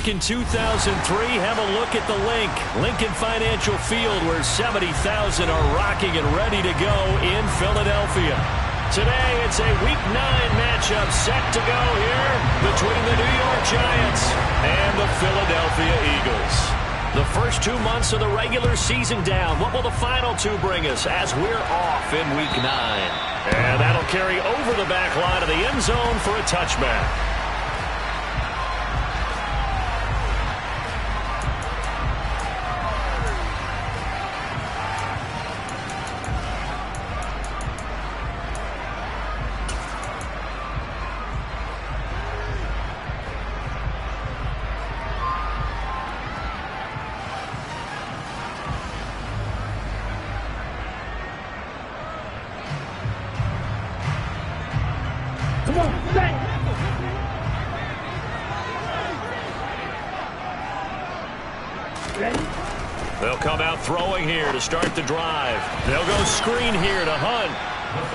back in 2003, have a look at the Lincoln Financial Field, where 70,000 are rocking and ready to go in Philadelphia. Today, it's a Week 9 matchup set to go here between the New York Giants and the Philadelphia Eagles. The first 2 months of the regular season down. What will the final two bring us as we're off in Week 9? And that'll carry over the back line of the end zone for a touchback. They'll come out throwing here to start the drive. They'll go screen here to Hunt.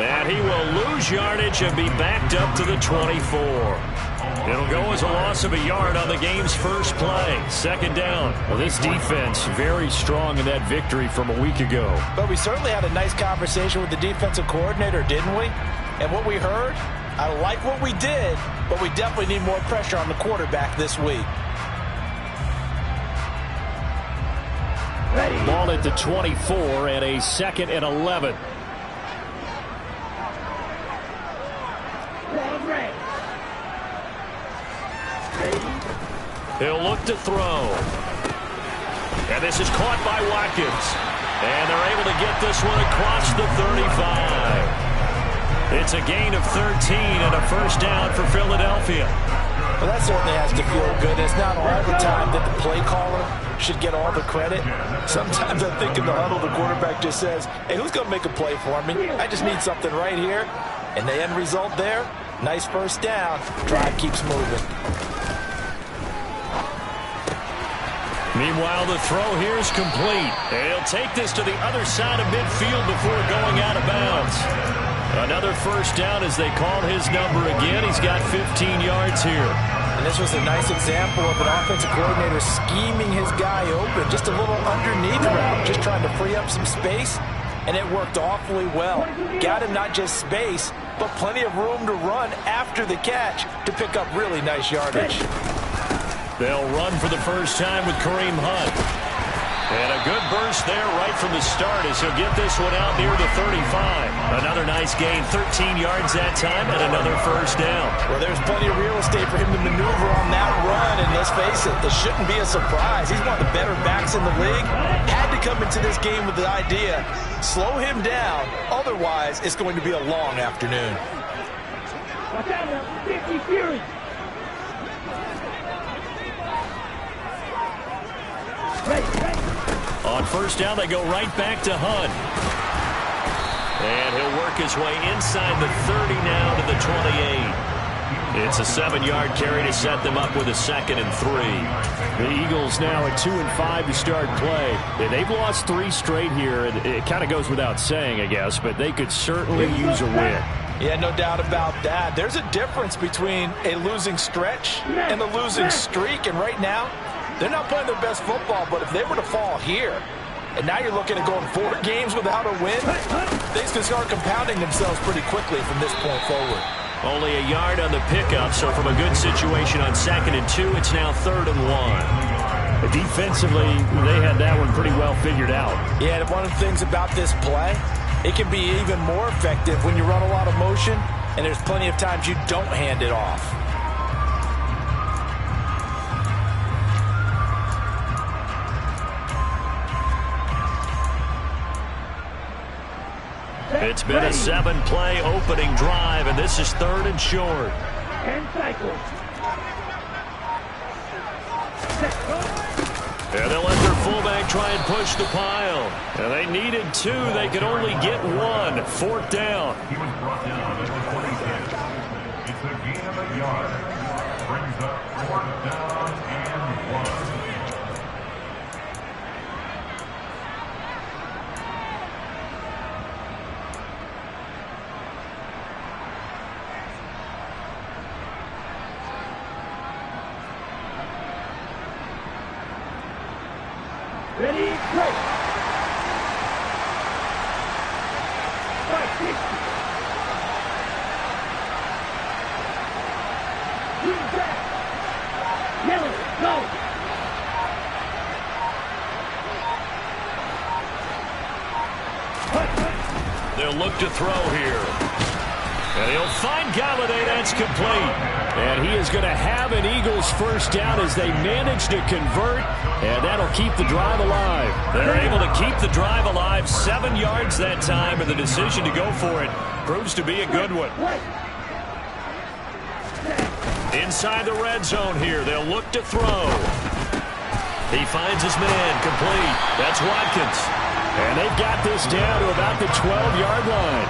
And he will lose yardage and be backed up to the 24. It'll go as a loss of a yard on the game's first play. Second down. Well, this defense very strong in that victory from a week ago. But we certainly had a nice conversation with the defensive coordinator, didn't we? And what we heard, I like what we did, but we definitely need more pressure on the quarterback this week. Ball at the 24 and a 2nd and 11. He'll look to throw. And this is caught by Watkins. And they're able to get this one across the 35. It's a gain of 13 and a first down for Philadelphia. Well, that certainly has to feel good. It's not all the time that the play caller should get all the credit. Sometimes I think in the huddle, the quarterback just says, hey, who's going to make a play for me? I just need something right here. And the end result there, nice first down. Drive keeps moving. Meanwhile, the throw here is complete. And he'll take this to the other side of midfield before going out of bounds. Another first down as they call his number again. He's got 15 yards here. And this was a nice example of an offensive coordinator scheming his guy open, just a little underneath route, just trying to free up some space, and it worked awfully well. Got him not just space, but plenty of room to run after the catch to pick up really nice yardage. They'll run for the first time with Kareem Hunt. And a good burst there right from the start as he'll get this one out near the 35. Another nice gain, 13 yards that time, and another first down. Well, there's plenty of real estate for him to maneuver on that run, and let's face it, this shouldn't be a surprise. He's one of the better backs in the league. Had to come into this game with the idea, slow him down, otherwise it's going to be a long afternoon. Watch out now, 50 Fury. On first down, they go right back to Hunt. And he'll work his way inside the 30 now to the 28. It's a 7-yard carry to set them up with a 2nd and 3. The Eagles now at 2-5 to start play. They've lost 3 straight here. It kind of goes without saying, I guess, but they could certainly use a win. Yeah, no doubt about that. There's a difference between a losing stretch and a losing streak, and right now, they're not playing their best football, but if they were to fall here, and now you're looking at going 4 games without a win, things can start compounding themselves pretty quickly from this point forward. Only a yard on the pickup, so from a good situation on 2nd and 2, it's now 3rd and 1. Defensively, they had that one pretty well figured out. Yeah, and one of the things about this play, it can be even more effective when you run a lot of motion, and there's plenty of times you don't hand it off. It's been a 7-play opening drive, and this is 3rd and short. 10 cycles. And they'll let their fullback try and push the pile. And they needed 2. They could only get 1. 4th down. He was brought down at the 46. It's a gain of a yard. Brings up 4th down and 1. Ready, go. 560. Green back. Yellow, go. They'll look to throw here. And he'll find Galladay. That's complete. And he is going to have an Eagles first down as they manage to convert. And that'll keep the drive alive. They're able to keep the drive alive. 7 yards that time. And the decision to go for it proves to be a good one. Inside the red zone here. They'll look to throw. He finds his man. Complete. That's Watkins. And they've got this down to about the 12-yard line.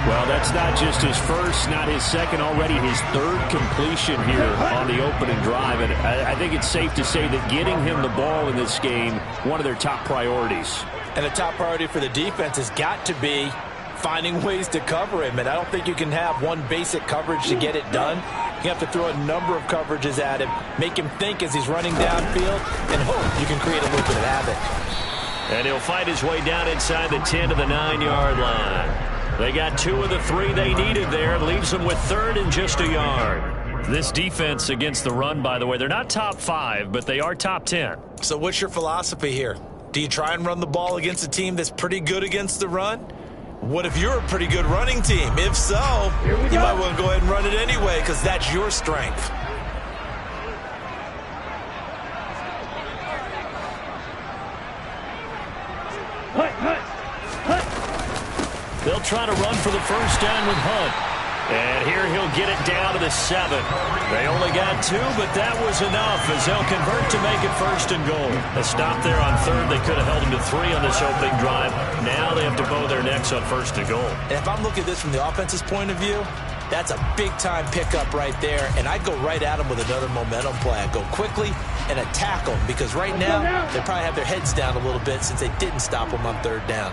Well, that's not just his first, not his second, already his third completion here on the opening drive. And I think it's safe to say that getting him the ball in this game, one of their top priorities. And the top priority for the defense has got to be finding ways to cover him. And I don't think you can have one basic coverage to get it done. You have to throw a number of coverages at him, make him think as he's running downfield, and hope you can create a little bit of havoc. And he'll fight his way down inside the 10 to the 9-yard line. They got 2 of the 3 they needed there. Leaves them with 3rd and just a yard. This defense against the run, by the way, they're not top 5, but they are top 10. So what's your philosophy here? Do you try and run the ball against a team that's pretty good against the run? What if you're a pretty good running team? If so, you might want to go ahead and run it anyway because that's your strength. They'll try to run for the first down with Hunt. And here he'll get it down to the 7. They only got 2, but that was enough as they'll convert to make it 1st and goal. A stop there on 3rd. They could have held him to 3 on this opening drive. Now they have to bow their necks on 1st and goal. And if I'm looking at this from the offense's point of view, that's a big-time pickup right there. And I'd go right at him with another momentum play. I'd go quickly and attack them because right now they probably have their heads down a little bit since they didn't stop him on 3rd down.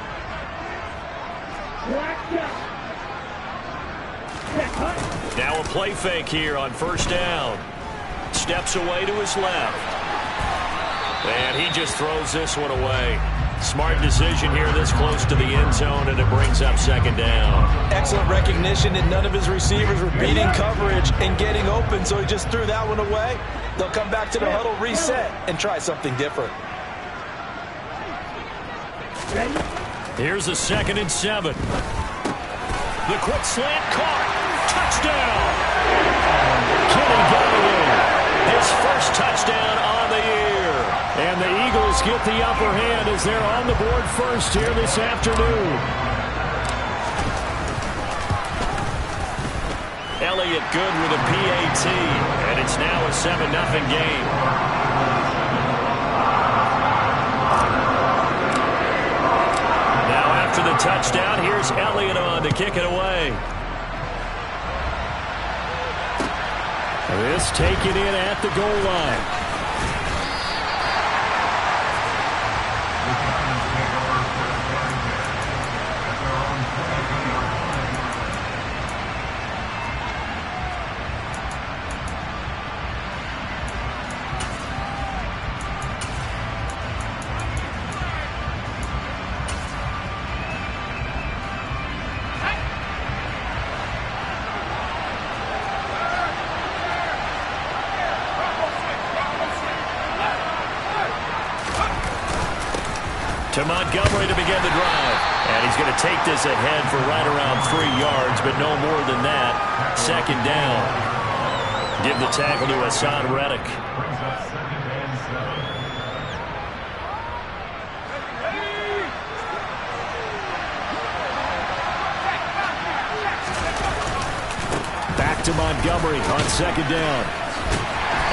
Now a play fake here on 1st down. Steps away to his left. And he just throws this one away. Smart decision here this close to the end zone, and it brings up 2nd down. Excellent recognition that none of his receivers were beating coverage and getting open, so he just threw that one away. They'll come back to the huddle, reset, and try something different. Here's a 2nd and 7. The quick slant caught. Touchdown! Kenny Galladay, his first touchdown on the year. And the Eagles get the upper hand as they're on the board first here this afternoon. Elliott good with a PAT, and it's now a 7-0 game. Now after the touchdown, here's Elliott on to kick it away. This taken in at the goal line. To Montgomery to begin the drive. And he's going to take this ahead for right around 3 yards, but no more than that. 2nd down. Give the tackle to Hassan Reddick. Back to Montgomery on 2nd down.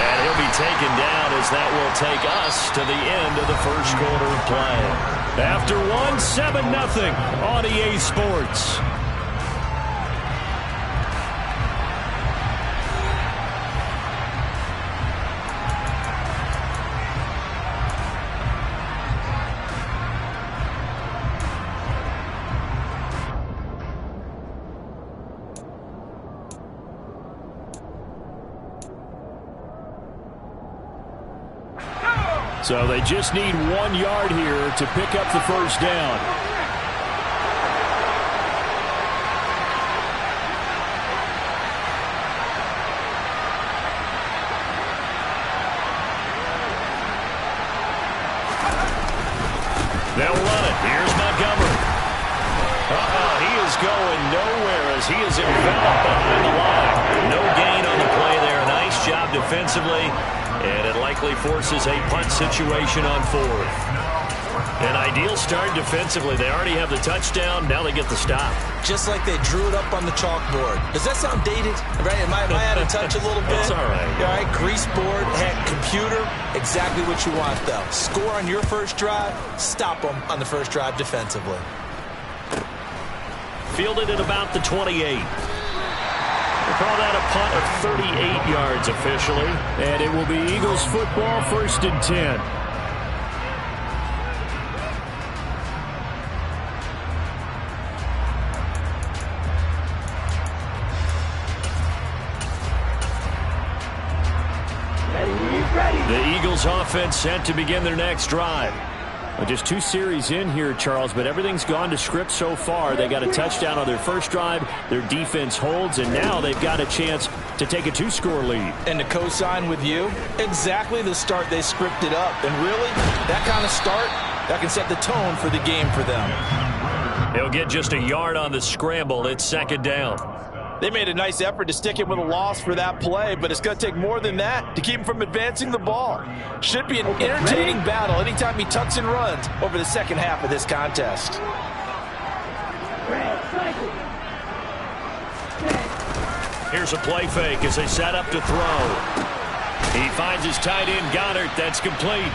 And he'll be taken down as that will take us to the end of the first quarter of play. After 7-0 on EA Sports. So they just need 1 yard here to pick up the first down. They'll run it. Here's Montgomery. He is going nowhere as he is enveloped behind the line. No gain on the play there. Nice job defensively. And it likely forces a punt situation on 4th. An ideal start defensively. They already have the touchdown. Now they get the stop. Just like they drew it up on the chalkboard. Does that sound dated? Right? Am I out of touch a little bit? It's all right. All right, grease board, heck, computer, exactly what you want, though. Score on your first drive, stop them on the first drive defensively. Fielded at about the 28. We'll call that a punt of 38 yards officially. And it will be Eagles football, 1st and 10. The Eagles offense set to begin their next drive. Well, just 2 series in here, Charles, but everything's gone to script so far. They got a touchdown on their first drive. Their defense holds, and now they've got a chance to take a 2-score lead. And to co-sign with you, exactly the start they scripted up. And really, that kind of start, that can set the tone for the game for them. He'll get just a yard on the scramble. It's 2nd down. They made a nice effort to stick him with a loss for that play, but it's going to take more than that to keep him from advancing the ball. Should be an entertaining battle anytime he tucks and runs over the second half of this contest. Here's a play fake as they set up to throw. He finds his tight end, Goddard. That's complete.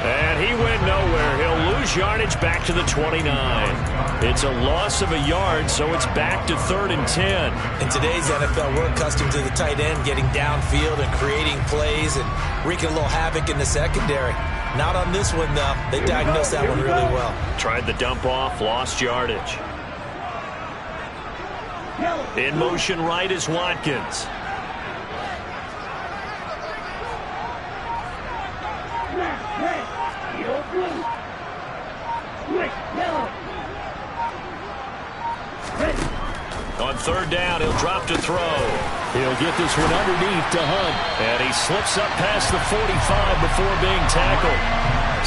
And he went nowhere. He'll lose yardage back to the 29. It's a loss of a yard, so it's back to 3rd and 10. In today's NFL, we're accustomed to the tight end getting downfield and creating plays and wreaking a little havoc in the secondary. Not on this one, though. They diagnosed that one really well. Tried the dump off, lost yardage. In motion right is Watkins. On 3rd down, he'll drop to throw. He'll get this one underneath to Hunt. And he slips up past the 45 before being tackled.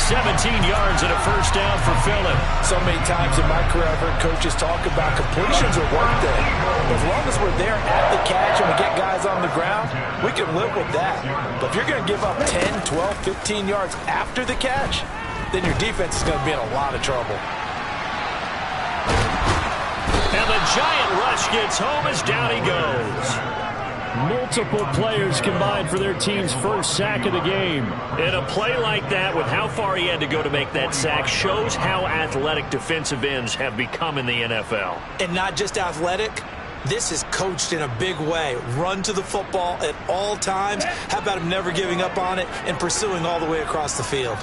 17 yards and a first down for Phillip. So many times in my career, I've heard coaches talk about completions are work day. As long as we're there at the catch and we get guys on the ground, we can live with that. But if you're going to give up 10, 12, 15 yards after the catch, then your defense is going to be in a lot of trouble. And the giant rush gets home as down he goes. Multiple players combined for their team's first sack of the game. And a play like that, with how far he had to go to make that sack, shows how athletic defensive ends have become in the NFL. And not just athletic, this is coached in a big way. Run to the football at all times. How about him never giving up on it and pursuing all the way across the field?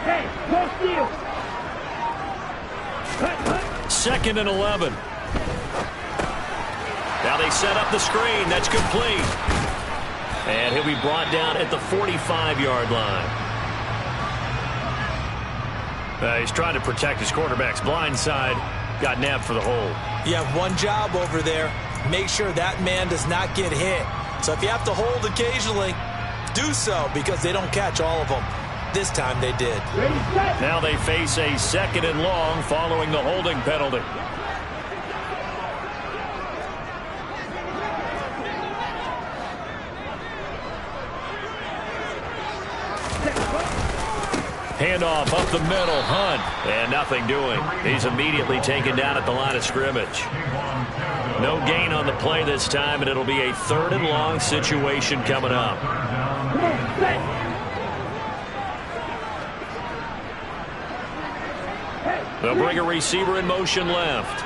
Hey, go steal. 2nd and 11. Now they set up the screen. That's complete. And he'll be brought down at the 45-yard line. He's trying to protect his quarterback's blind side. Got nabbed for the hold. You have one job over there. Make sure that man does not get hit. So if you have to hold occasionally, do so, because they don't catch all of them. This time they did. Now they face a 2nd and long following the holding penalty. Handoff up the middle, Hunt, and nothing doing. He's immediately taken down at the line of scrimmage. No gain on the play this time, and it'll be a 3rd and long situation coming up. They'll bring a receiver in motion left.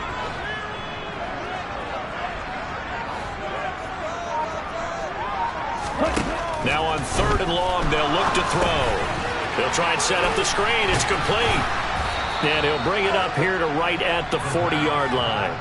Now on 3rd and long, they'll look to throw. They'll try and set up the screen. It's complete. And he'll bring it up here to right at the 40-yard line.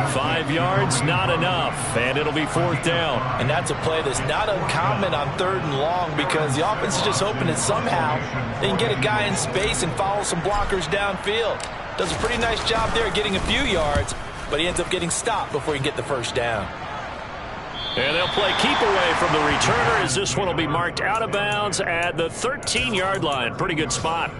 5 yards, not enough, and it'll be 4th down. And that's a play that's not uncommon on 3rd and long because the offense is just hoping that somehow they can get a guy in space and follow some blockers downfield. Does a pretty nice job there getting a few yards, but he ends up getting stopped before he can get the 1st down. And they'll play keep away from the returner as this one will be marked out of bounds at the 13-yard line. Pretty good spot.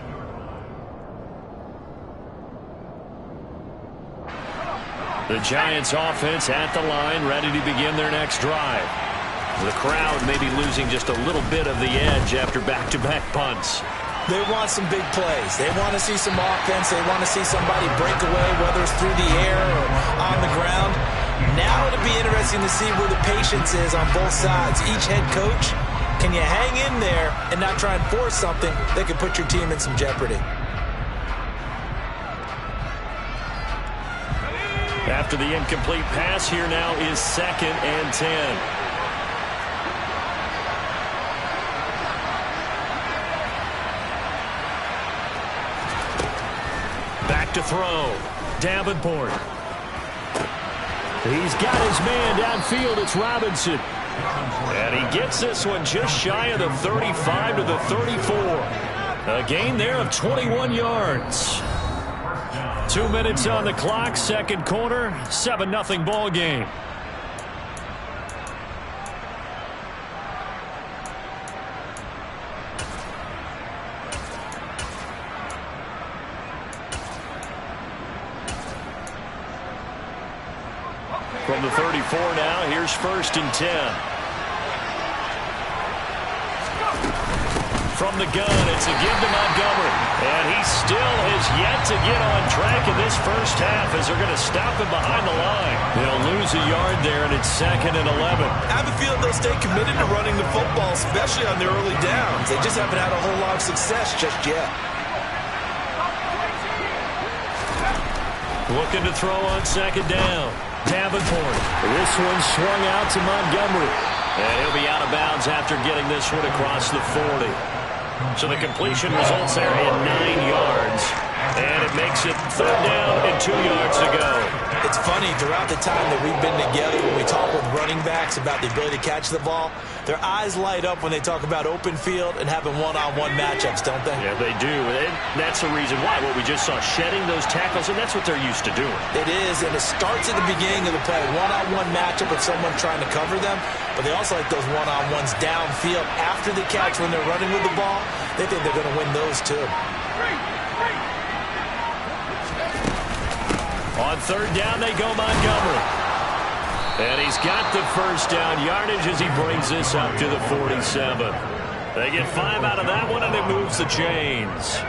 The Giants offense at the line, ready to begin their next drive. The crowd may be losing just a little bit of the edge after back-to-back punts. They want some big plays. They want to see some offense. They want to see somebody break away, whether it's through the air or on the ground. Now it'll be interesting to see where the patience is on both sides. Each head coach, can you hang in there and not try and force something that could put your team in some jeopardy? After the incomplete pass, here now is 2nd and 10. Back to throw. Davenport. He's got his man downfield. It's Robinson. And he gets this one just shy of the 35 to the 34. A gain there of 21 yards. 2 minutes on the clock, 2nd quarter, 7-0 ball game. From the 34 now, here's 1st and 10. From the gun, it's a give to Montgomery. And he still has yet to get on track in this first half as they're going to stop him behind the line. They'll lose a yard there, and it's 2nd and 11. I have a feeling they'll stay committed to running the football, especially on their early downs. They just haven't had a whole lot of success just yet. Looking to throw on 2nd down. Davenport. This one swung out to Montgomery. And he'll be out of bounds after getting this one across the 40. So the completion results there in 9 yards. And it makes it 3rd down and 2 yards to go. It's funny, throughout the time that we've been together, when we talk with running backs about the ability to catch the ball, their eyes light up when they talk about open field and having one-on-one matchups, don't they? Yeah, they do. And that's the reason why. What we just saw, shedding those tackles, and that's what they're used to doing. It is, and it starts at the beginning of the play. One-on-one matchup with someone trying to cover them, but they also like those one-on-ones downfield after the catch when they're running with the ball. They think they're going to win those too. On 3rd down, they go Montgomery. And he's got the 1st down yardage as he brings this up to the 47. They get 5 out of that one, and it moves the chains.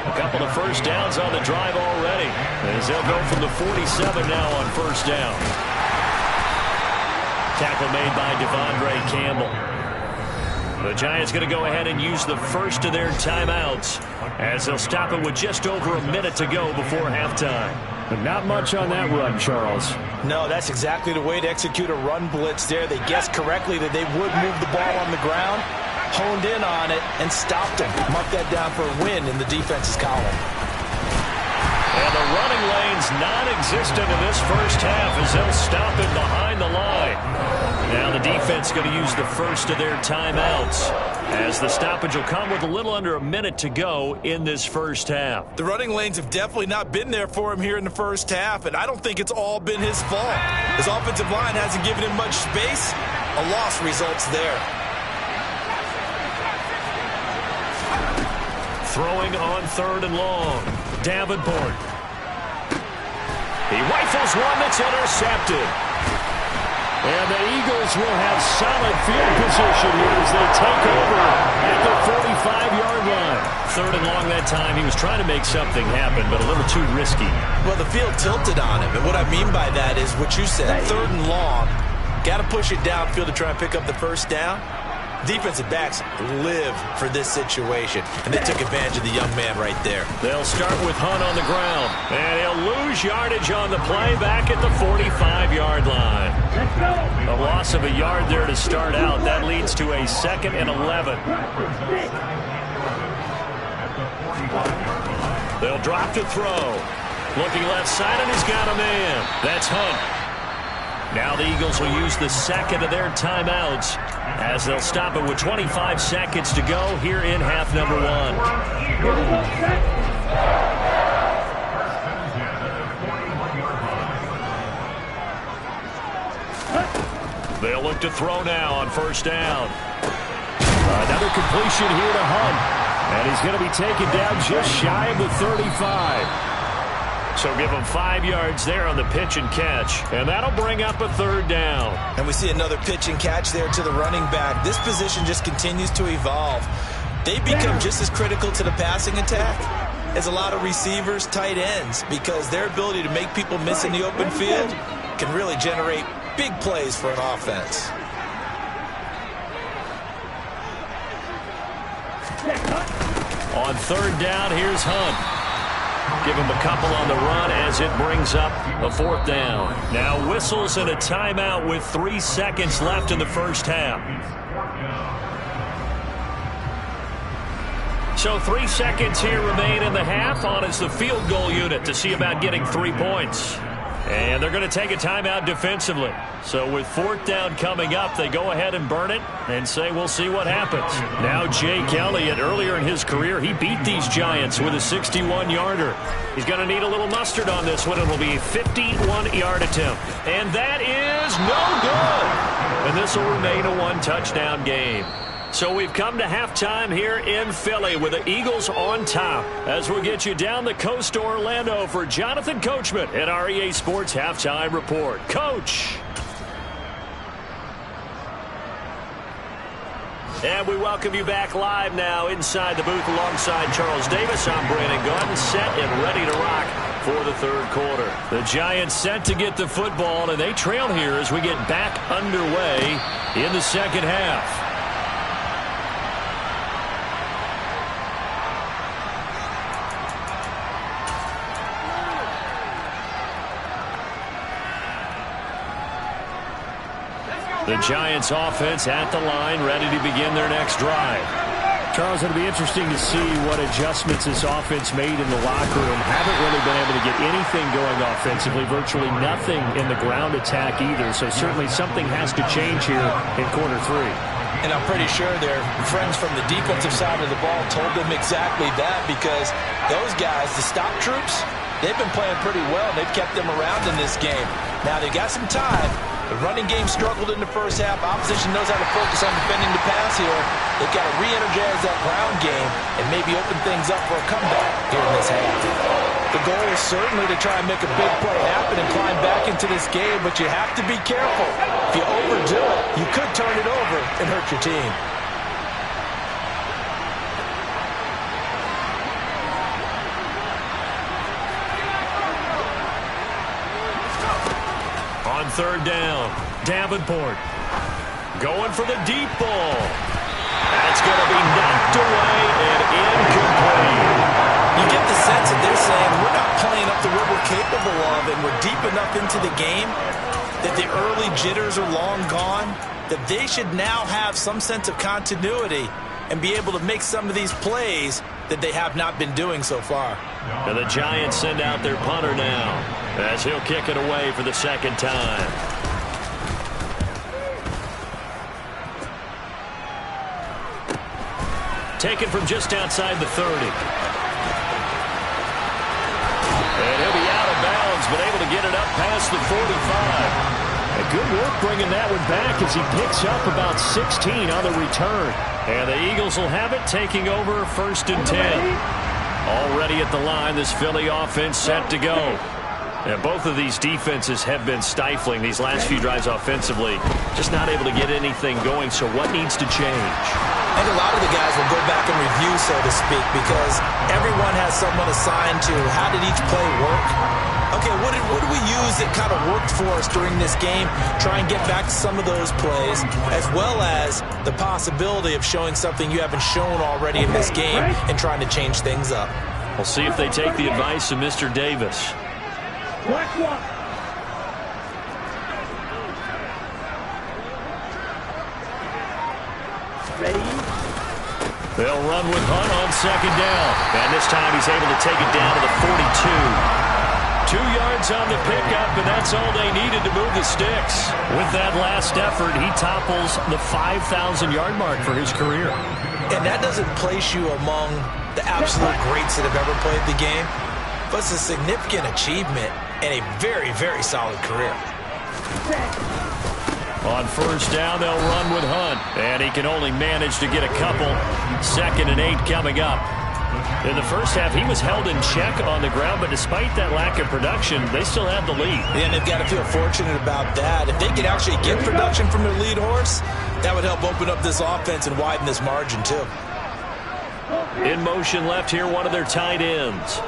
A couple of 1st downs on the drive already, as they'll go from the 47 now on 1st down. Tackle made by Devondre Campbell. The Giants going to go ahead and use the first of their timeouts as they'll stop it with just over a minute to go before halftime. But not much on that run, Charles. No, that's exactly the way to execute a run blitz there. They guessed correctly that they would move the ball on the ground, honed in on it, and stopped them. Mark that down for a win in the defense's column. And the running lane's non-existent in this first half as they'll stop it behind the line. Now the defense going to use the first of their timeouts as the stoppage will come with a little under a minute to go in this first half. The running lanes have definitely not been there for him here in the first half, and I don't think it's all been his fault. His offensive line hasn't given him much space. A loss results there. Throwing on 3rd and long. Davenport. He rifles one that's intercepted. And the Eagles will have solid field position here as they take over at the 45-yard line. 3rd and long that time. He was trying to make something happen, but a little too risky. Well, the field tilted on him, and what I mean by that is what you said, 3rd and long. Got to push it downfield to try and pick up the 1st down. Defensive backs live for this situation, and they took advantage of the young man right there. They'll start with Hunt on the ground, and he'll lose yardage on the play back at the 45-yard line. A loss of a yard there to start out. That leads to a 2nd and 11. They'll drop to throw. Looking left side, and he's got a man. That's Hunt. Now the Eagles will use the second of their timeouts as they'll stop it with 25 seconds to go here in half number 1. They'll look to throw now on first down. Another completion here to Hunt. And he's going to be taken down just shy of the 35. So give him 5 yards there on the pitch and catch. And that'll bring up a third down. And we see another pitch and catch there to the running back. This position just continues to evolve. They become just as critical to the passing attack as a lot of receivers, tight ends, because their ability to make people miss in the open field can really generate big plays for an offense. On third down, here's Hunt. Give him a couple on the run as it brings up a fourth down. Now whistles and a timeout with 3 seconds left in the first half. So 3 seconds here remain in the half. On is the field goal unit to see about getting 3 points. And they're going to take a timeout defensively. So with fourth down coming up, they go ahead and burn it and say we'll see what happens. Now Jake Elliott, earlier in his career, he beat these Giants with a 61-yarder. He's going to need a little mustard on this one. It'll be a 51-yard attempt. And that is no good. And this will remain a one-touchdown game. So we've come to halftime here in Philly with the Eagles on top as we'll get you down the coast to Orlando for Jonathan Coachman at our EA Sports Halftime Report. Coach. And we welcome you back live now inside the booth alongside Charles Davis. I'm Brandon Gaudin, set and ready to rock for the third quarter. The Giants set to get the football, and they trail here as we get back underway in the second half. The Giants offense at the line, ready to begin their next drive. Charles, it'll be interesting to see what adjustments this offense made in the locker room. Haven't really been able to get anything going offensively, virtually nothing in the ground attack either. So certainly something has to change here in quarter 3. And I'm pretty sure their friends from the defensive side of the ball told them exactly that, because those guys, the stop troops, they've been playing pretty well. They've kept them around in this game. Now they got some time. The running game struggled in the first half. Opposition knows how to focus on defending the pass here. They've got to re-energize that ground game and maybe open things up for a comeback here in this half. The goal is certainly to try and make a big play happen and climb back into this game, but you have to be careful. If you overdo it, you could turn it over and hurt your team. On third down, Davenport going for the deep ball. That's going to be knocked away and incomplete. You get the sense that they're saying we're not playing up to what we're capable of, and we're deep enough into the game that the early jitters are long gone, that they should now have some sense of continuity and be able to make some of these plays that they have not been doing so far. And the Giants send out their punter now as he'll kick it away for the second time. Taken from just outside the 30. And he'll be out of bounds, but able to get it up past the 45. And good work bringing that one back as he picks up about 16 on the return. And the Eagles will have it, taking over first and 10. Already at the line, this Philly offense set to go. And both of these defenses have been stifling these last few drives offensively. Just not able to get anything going, so what needs to change? I think a lot of the guys will go back and review, so to speak, because everyone has someone assigned to how did each play work. Okay, what did we use that kind of worked for us during this game? Try and get back to some of those plays, as well as the possibility of showing something you haven't shown already in this game and trying to change things up. We'll see if they take the advice of Mr. Davis. They'll run with Hunt on second down. And this time he's able to take it down to the 42. 2 yards on the pickup, and that's all they needed to move the sticks. With that last effort, he topples the 5,000-yard mark for his career. And that doesn't place you among the absolute greats that have ever played the game, but it's a significant achievement and a very, very solid career. On first down, they'll run with Hunt, and he can only manage to get a couple. 2nd and 8 coming up. In the first half, he was held in check on the ground, but despite that lack of production, they still have the lead. Yeah, and they've got to feel fortunate about that. If they could actually get production from their lead horse, that would help open up this offense and widen this margin, too. In motion left here, one of their tight ends.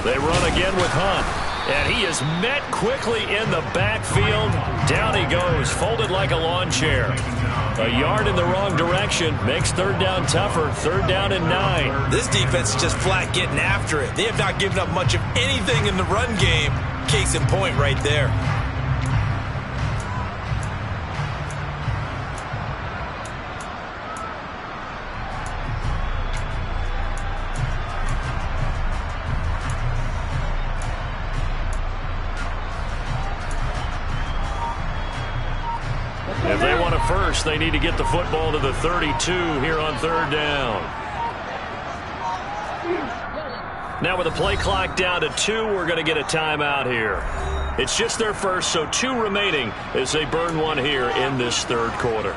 They run again with Hunt. And he is met quickly in the backfield. Down he goes, folded like a lawn chair. A yard in the wrong direction makes 3rd down tougher. 3rd down and 9. This defense is just flat getting after it. They have not given up much of anything in the run game. Case in point right there. If they want a first, they need to get the football to the 32 here on 3rd down. Now with the play clock down to 2, we're going to get a timeout here. It's just their first, so 2 remaining as they burn one here in this 3rd quarter.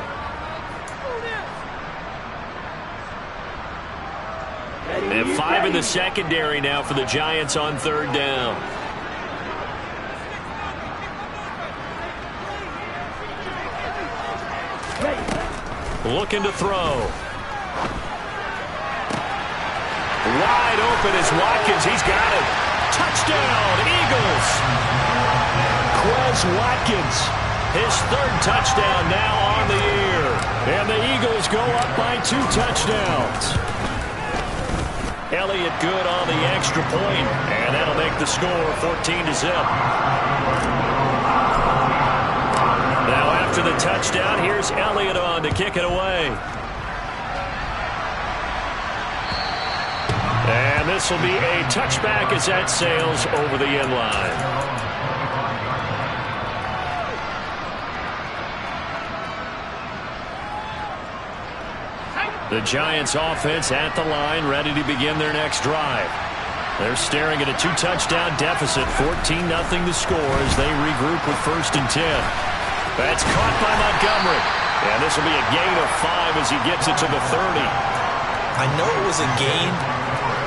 And 5 in the secondary now for the Giants on 3rd down. Looking to throw. Wide open is Watkins. He's got it. Touchdown, Eagles. Quez Watkins, his 3rd touchdown now on the year. And the Eagles go up by 2 touchdowns. Elliott good on the extra point, and that'll make the score 14-0. Now after the touchdown, here's Elliott on to kick it away. And this will be a touchback as that sails over the end line. The Giants offense at the line, ready to begin their next drive. They're staring at a 2-touchdown deficit, 14-0 the score as they regroup with 1st and 10. That's caught by Montgomery. And this will be a gain of 5 as he gets it to the 30. I know it was a gain,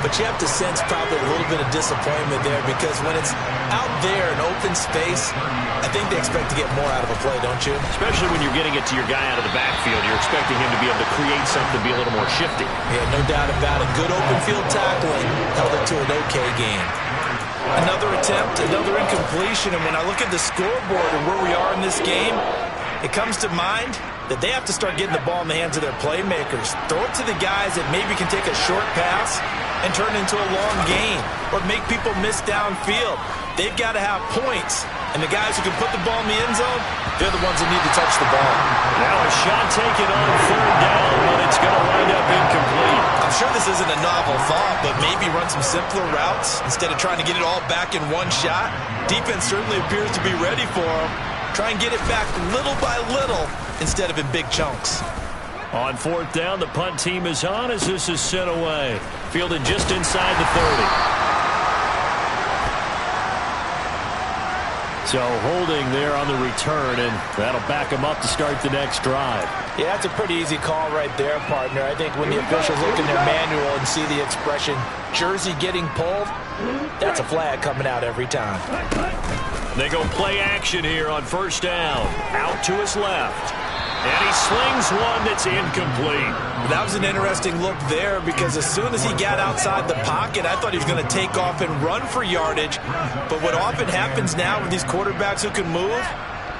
but you have to sense probably a little bit of disappointment there because when it's out there in open space, I think they expect to get more out of a play, don't you? Especially when you're getting it to your guy out of the backfield. You're expecting him to be able to create something, be a little more shifty. Yeah, no doubt about it. Good open field tackling held it to an okay gain. Another attempt, another incompletion, and when I look at the scoreboard and where we are in this game, it comes to mind that they have to start getting the ball in the hands of their playmakers. Throw it to the guys that maybe can take a short pass and turn it into a long gain or make people miss downfield. They've got to have points, and the guys who can put the ball in the end zone, they're the ones that need to touch the ball. Now a shot taken on 3rd down, but it's going to wind up incomplete. I'm sure this isn't a novel thought, but maybe run some simpler routes instead of trying to get it all back in one shot. Defense certainly appears to be ready for them. Try and get it back little by little instead of in big chunks. On 4th down, the punt team is on as this is sent away. Fielded just inside the 30. So holding there on the return, and that'll back them up to start the next drive. Yeah, that's a pretty easy call right there, partner. I think when the officials look in their manual and see the expression, jersey getting pulled, that's a flag coming out every time. They go play action here on 1st down. Out to his left. And he slings one that's incomplete. That was an interesting look there because as soon as he got outside the pocket, I thought he was going to take off and run for yardage. But what often happens now with these quarterbacks who can move,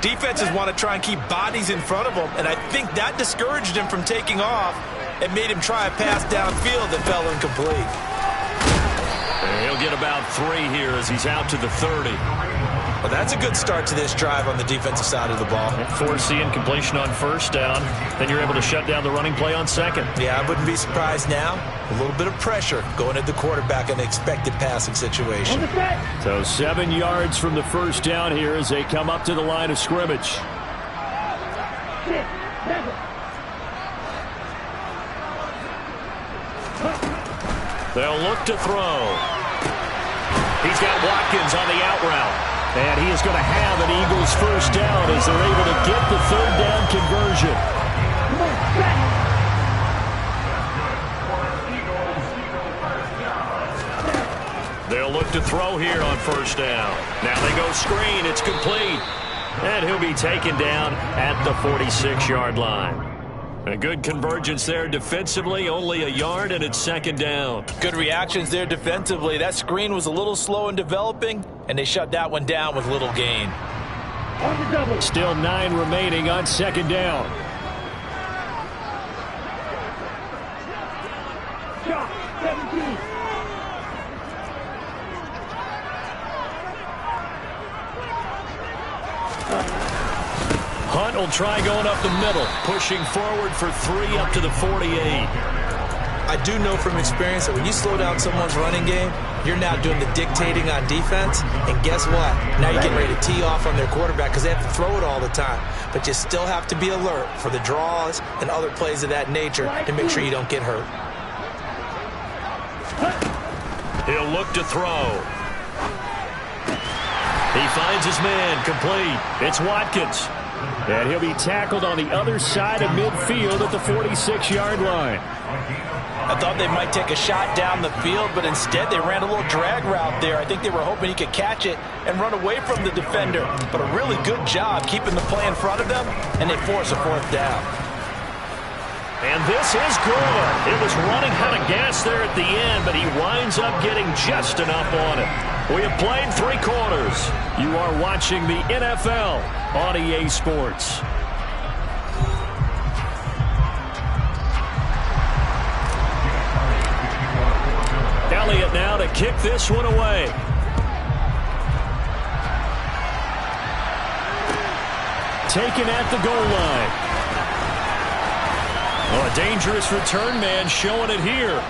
defenses want to try and keep bodies in front of them. And I think that discouraged him from taking off and made him try a pass downfield that fell incomplete. And he'll get about 3 here as he's out to the 30. Well, that's a good start to this drive on the defensive side of the ball. Force the incompletion on first down. Then you're able to shut down the running play on second. Yeah, I wouldn't be surprised now. A little bit of pressure going at the quarterback in an expected passing situation. So 7 yards from the first down here as they come up to the line of scrimmage. They'll look to throw. He's got Watkins on the out route. And he is going to have an Eagles first down as they're able to get the third down conversion. They'll look to throw here on first down. Now they go screen. It's complete. And he'll be taken down at the 46-yard line. A good convergence there defensively, only a yard, and it's second down. Good reactions there defensively. That screen was a little slow in developing, and they shut that one down with little gain. Still 9 remaining on second down. Shot, 17. Hunt will try going up the middle, pushing forward for 3 up to the 48. I do know from experience that when you slow down someone's running game, you're now doing the dictating on defense. And guess what? Now you're getting ready to tee off on their quarterback because they have to throw it all the time. But you still have to be alert for the draws and other plays of that nature to make sure you don't get hurt. He'll look to throw. He finds his man, complete. It's Watkins. And he'll be tackled on the other side of midfield at the 46-yard line. I thought they might take a shot down the field, but instead they ran a little drag route there. I think they were hoping he could catch it and run away from the defender. But a really good job keeping the play in front of them, and they force a fourth down. And this is good. It was running out of gas there at the end, but he winds up getting just enough on it. We have played 3 quarters. You are watching the NFL on EA Sports. Elliott now to kick this one away. Taken at the goal line. Oh, a dangerous return man showing it here.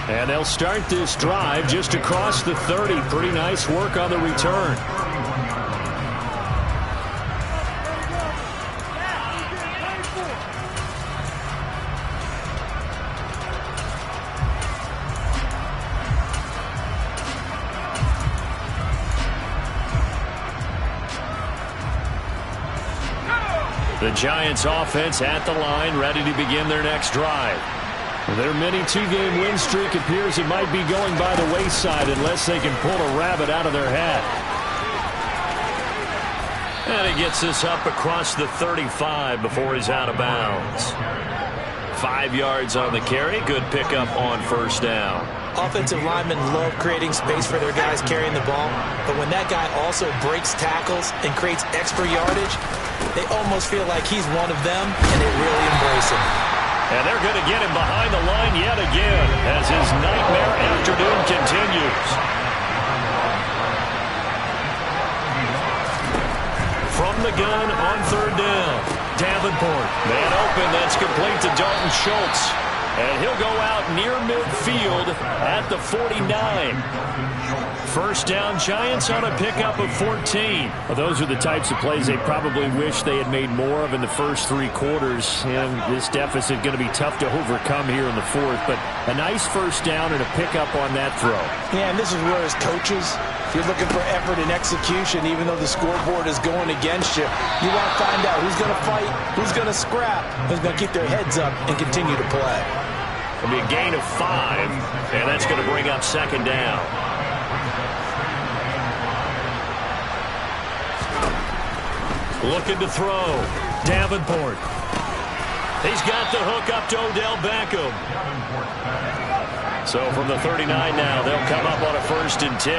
And they'll start this drive just across the 30. Pretty nice work on the return. The Giants offense at the line, ready to begin their next drive. Their mini 2-game win streak appears it might be going by the wayside unless they can pull a rabbit out of their hat. And he gets this up across the 35 before he's out of bounds. 5 yards on the carry. Good pickup on first down. Offensive linemen love creating space for their guys carrying the ball, but when that guy also breaks tackles and creates extra yardage, they almost feel like he's one of them, and they really embrace him. And they're going to get him behind the line yet again as his nightmare afternoon continues. From the gun on third down, Davenport. Man open, that's complete to Dalton Schultz. And he'll go out near midfield at the 49. First down, Giants on a pickup of 14. Well, those are the types of plays they probably wish they had made more of in the first 3 quarters. And this deficit going to be tough to overcome here in the 4th. But a nice first down and a pickup on that throw. Yeah, and this is where as coaches, if you're looking for effort and execution, even though the scoreboard is going against you, you want to find out who's going to fight, who's going to scrap, who's going to keep their heads up and continue to play. It'll be a gain of 5, and that's going to bring up second down. Looking to throw. Davenport. He's got the hook up to Odell Beckham. So from the 39 now, they'll come up on a 1st and 10.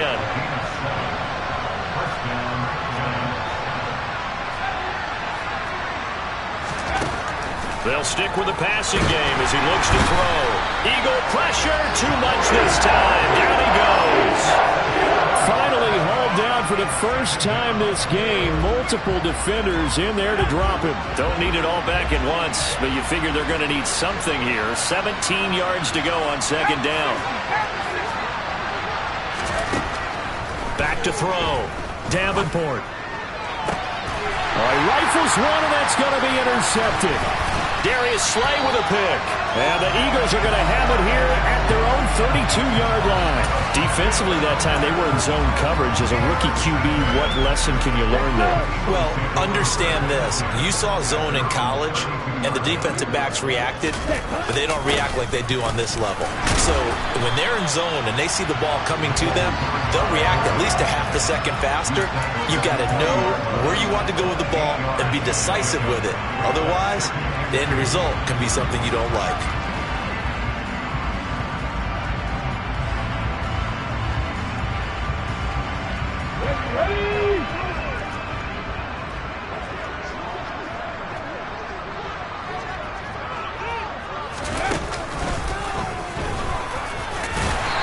They'll stick with the passing game as he looks to throw. Eagle pressure, too much this time. Down he goes. Finally hauled down for the first time this game. Multiple defenders in there to drop him. Don't need it all back at once, but you figure they're going to need something here. 17 yards to go on second down. Back to throw. Davenport. He rifles one, and that's going to be intercepted. Darius Slay with a pick. And the Eagles are going to have it here at their own 32-yard line. Defensively that time, they were in zone coverage. As a rookie QB, what lesson can you learn there? Well, understand this. You saw zone in college, and the defensive backs reacted, but they don't react like they do on this level. So when they're in zone and they see the ball coming to them, they'll react at least a half a second faster. You've got to know where you want to go with the ball and be decisive with it. Otherwise, the end result can be something you don't like.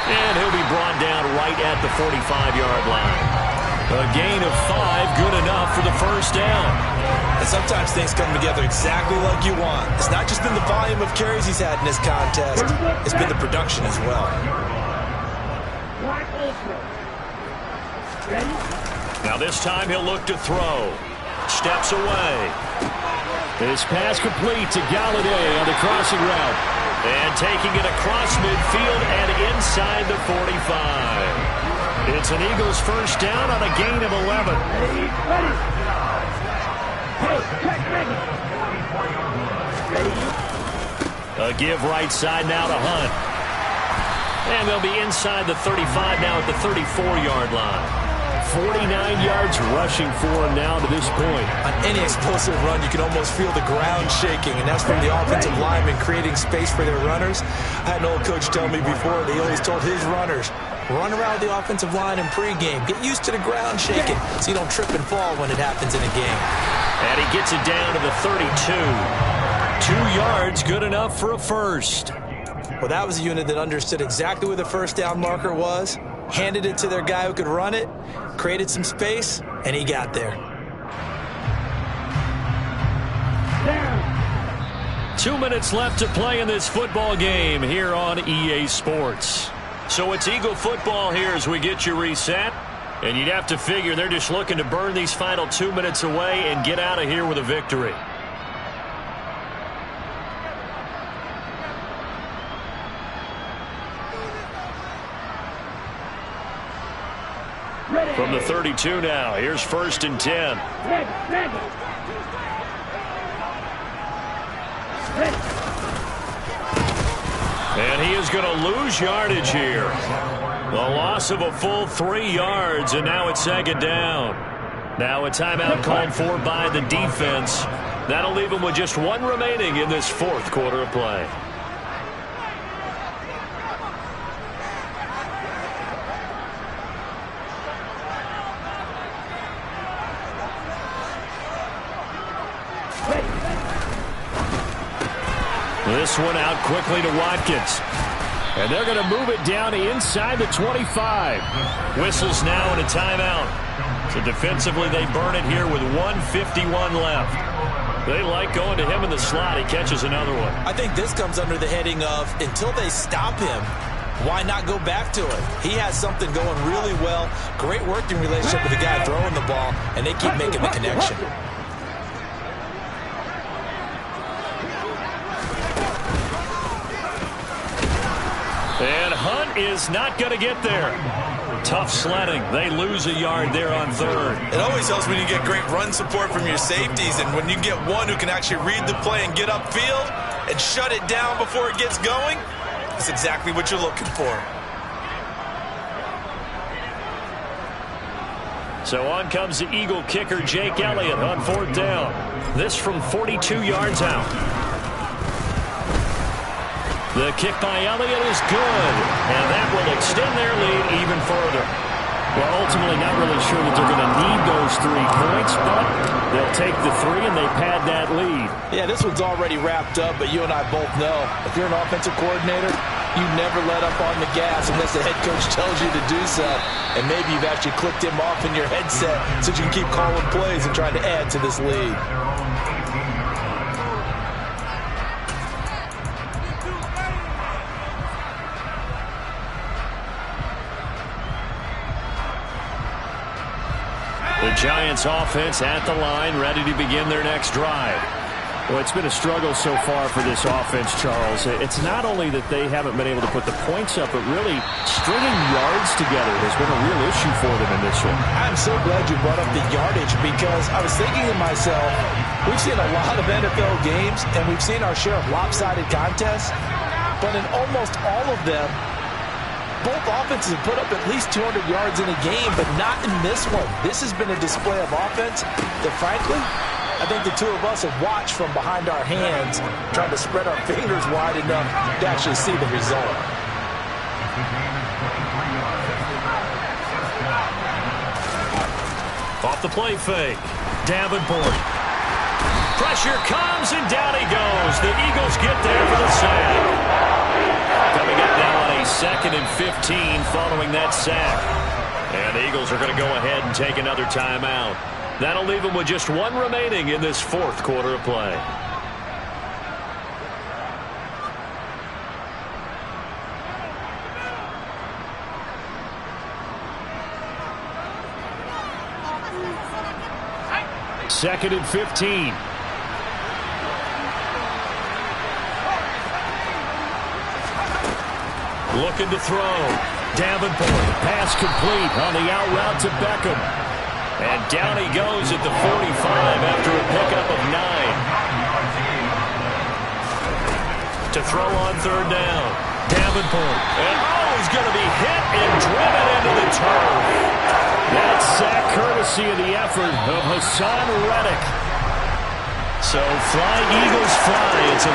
And he'll be brought down right at the 45-yard line. A gain of 5, good enough for the first down. And sometimes things come together exactly like you want. It's not just been the volume of carries he's had in this contest. It's been the production as well. Now this time he'll look to throw. Steps away. This pass complete to Galladay on the crossing route. And taking it across midfield and inside the 45. It's an Eagles first down on a gain of 11. A give right side now to Hunt. And they'll be inside the 35 now at the 34-yard line. 49 yards rushing for him now to this point. On any explosive run, you can almost feel the ground shaking, and that's from the offensive linemen creating space for their runners. I had an old coach tell me before, they always told his runners, run around the offensive line in pregame. Get used to the ground shaking so you don't trip and fall when it happens in a game. And he gets it down to the 32. 2 yards, good enough for a first. Well, that was a unit that understood exactly where the first down marker was, handed it to their guy who could run it, created some space, and he got there. 2 minutes left to play in this football game here on EA Sports. So it's Eagle football here as we get you reset. And you'd have to figure they're just looking to burn these final 2 minutes away and get out of here with a victory. From the 32 now, here's 1st and 10. And he is going to lose yardage here. The loss of a full 3 yards, and now it's second down. Now a timeout called for by the defense. That'll leave him with just 1 remaining in this 4th quarter of play. This one out quickly to Watkins. And they're going to move it down to inside the 25. Whistles now and a timeout. So defensively they burn it here with 1:51 left. They like going to him in the slot. He catches another one. I think this comes under the heading of until they stop him, why not go back to it? He has something going really well. Great working relationship with the guy throwing the ball, and they keep making the connection. And Hunt is not going to get there. Tough sledding. They lose a yard there on 3rd. It always helps when you get great run support from your safeties, and when you get one who can actually read the play and get upfield and shut it down before it gets going, that's exactly what you're looking for. So on comes the Eagle kicker, Jake Elliott, on 4th down. This from 42 yards out. The kick by Elliott is good, and that will extend their lead even further. Well, ultimately not really sure that they're going to need those 3 points, but they'll take the 3 and they pad that lead. Yeah, this one's already wrapped up, but you and I both know if you're an offensive coordinator, You never let up on the gas unless the head coach tells you to do so. And maybe you've actually clicked him off in your headset so you can keep calling plays and trying to add to this lead. The Giants offense at the line, ready to begin their next drive. Well, it's been a struggle so far for this offense, Charles. It's not only that they haven't been able to put the points up, but really stringing yards together has been a real issue for them in this one. I'm so glad you brought up the yardage because I was thinking to myself, we've seen a lot of NFL games and we've seen our share of lopsided contests, but in almost all of them, both offenses have put up at least 200 yards in a game, but not in this one. This has been a display of offense that, frankly, I think the two of us have watched from behind our hands, trying to spread our fingers wide enough to actually see the result. Off the play fake. Davenport. Pressure comes, and down he goes. The Eagles get there for the sack. Coming up now on a 2nd and 15 following that sack. And the Eagles are going to go ahead and take another timeout. That'll leave them with just one remaining in this 4th quarter of play. Second and 15. Looking to throw. Davenport. Pass complete on the out route to Beckham. And down he goes at the 45 after a pickup of 9. To throw on 3rd down. Davenport. And he's going to be hit and driven into the turf. That sack courtesy of the effort of Hassan Reddick. So fly, Eagles fly. It's a